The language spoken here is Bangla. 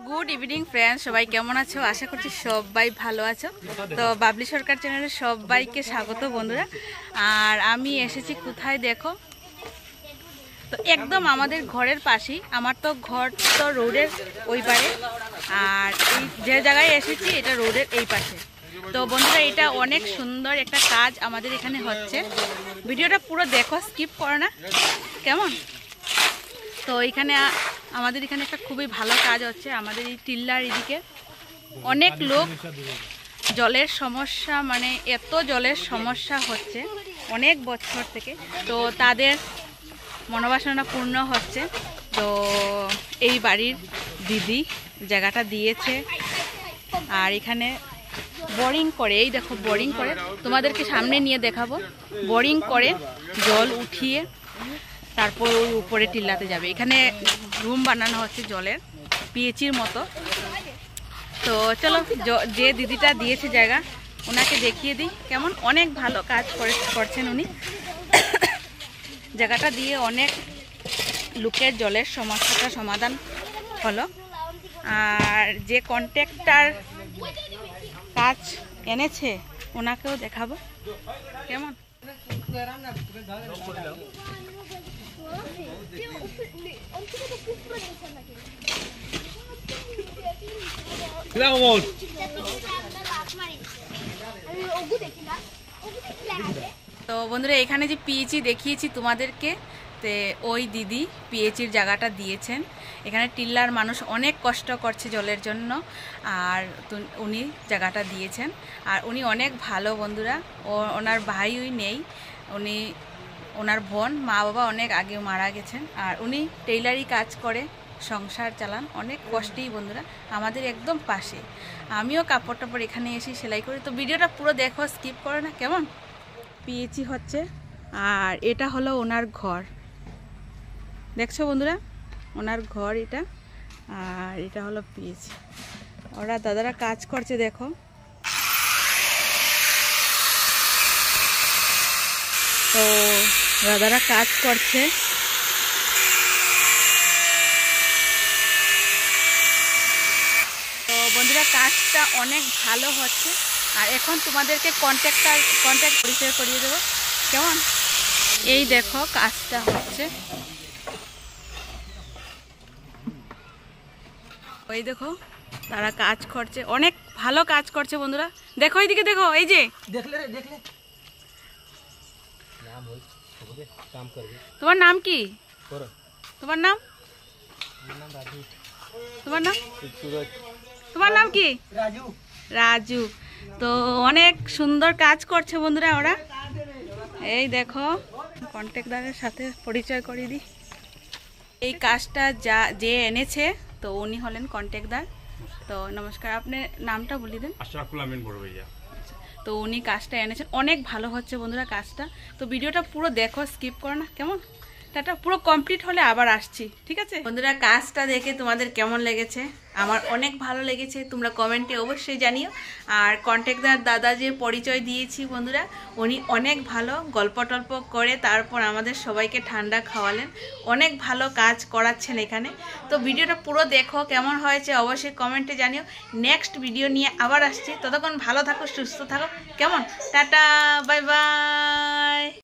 গুড ইভিনিং ফ্রেন্ডস, সবাই কেমন আছো? আশা করছি সবাই ভালো আছো। তো বাবলি সরকার চ্যানেলে সবাইকে স্বাগত বন্ধুরা। আর আমি এসেছি কোথায় দেখো, তো একদম আমাদের ঘরের পাশেই। আমার তো ঘর তো রোডের ওই পারে, আর এই যে জায়গায় এসেছি এটা রোডের এই পাশে। তো বন্ধুরা, এটা অনেক সুন্দর একটা কাজ আমাদের এখানে হচ্ছে। ভিডিওটা পুরো দেখো, স্কিপ করো না, কেমন? তো এখানে আমাদের এখানে একটা খুবই ভালো কাজ হচ্ছে। আমাদের এই টিল্লার এদিকে অনেক লোক জলের সমস্যা, মানে এত জলের সমস্যা হচ্ছে অনেক বছর থেকে, তো তাদের মনোবাসনা পূর্ণ হচ্ছে। তো এই বাড়ির দিদি জায়গাটা দিয়েছে, আর এখানে বোরিং করে, এই দেখো বোরিং করে, তোমাদেরকে সামনে নিয়ে দেখাবো। বোরিং করে জল উঠিয়ে তারপর ওই উপরে টিল্লাতে যাবে। এখানে রুম বানানো হচ্ছে জলের, পিএইচির মতো। তো চলো, যে দিদিটা দিয়েছে জায়গা, ওনাকে দেখিয়ে দিই কেমন। অনেক ভালো কাজ করছেন উনি। জায়গাটা দিয়ে অনেক লোকের জলের সমস্যাটা সমাধান হলো। আর যে কন্ট্রাক্টর কাজ এনেছে ওনাকেও দেখাবো কেমন। তো বন্ধুরা, এখানে যে পিএইচি দেখিয়েছি তোমাদেরকে, তে ওই দিদি পিএইচির জায়গাটা দিয়েছেন। এখানে টিল্লার মানুষ অনেক কষ্ট করছে জলের জন্য, আর উনি জায়গাটা দিয়েছেন। আর উনি অনেক ভালো বন্ধুরা। ওনার ভাইই নেই, ওনার বোন, মা বাবা অনেক আগে মারা গেছেন, আর উনি টেইলারি কাজ করে সংসার চালান অনেক কষ্টেই বন্ধুরা। আমাদের একদম পাশে, আমিও কাপড় টাপড় এখানে এসে সেলাই করি। তো ভিডিওটা পুরো দেখো, স্কিপ করো না, কেমন? পিএইচি হচ্ছে, আর এটা হলো ওনার ঘর, দেখছো বন্ধুরা, ওনার ঘর এটা। আর এটা হলো পিএইচি। ওরা দাদারা কাজ করছে, দেখো। তো দাদারা কাজ করছে। তো বন্ধুরা, কাজটা অনেক ভালো হচ্ছে। আর এখন তোমাদেরকে কন্ট্যাক্ট পরিচয় করিয়ে দেবো, কেমন? এই দেখো কাজটা হচ্ছে, ওই দেখো তারা কাজ করছে, অনেক ভালো কাজ করছে বন্ধুরা। দেখো এইদিকে, দেখো, এই যে দেখলে। তোমার নাম কি? তোমার নাম তোমার নাম কি? রাজু। তো অনেক সুন্দর কাজ করছে বন্ধুরা ওরা। এই দেখো, কন্ট্রাক্টরের সাথে পরিচয় করিয়ে দিই। এই কাজটা যে এনেছে, তো উনি হলেন কন্ট্রাক্টর। তো নমস্কার, আপনার নামটা বলে দেন। আশরাফুল আমিন বড় ভাইয়া। তো উনি কাজটা এনেছেন, অনেক ভালো হচ্ছে বন্ধুরা কাজটা। তো ভিডিওটা পুরো দেখো, স্কিপ করো না, কেমন? এটা পুরো কমপ্লিট হলে আবার আসছি, ঠিক আছে বন্ধুরা? কাজটা দেখে তোমাদের কেমন লেগেছে? আমার অনেক ভালো লেগেছে, তোমরা কমেন্টে অবশ্যই জানিও। আর কন্ট্রাক্টর দাদা যে পরিচয় দিয়েছি বন্ধুরা, উনি অনেক ভালো, গল্প টল্প করে তারপর আমাদের সবাইকে ঠান্ডা খাওয়ালেন। অনেক ভালো কাজ করাচ্ছেন এখানে। তো ভিডিওটা পুরো দেখো, কেমন হয়েছে অবশ্যই কমেন্টে জানিও। নেক্সট ভিডিও নিয়ে আবার আসছি, ততক্ষণ ভালো থাকো, সুস্থ থাকো, কেমন? Tata, bye bye.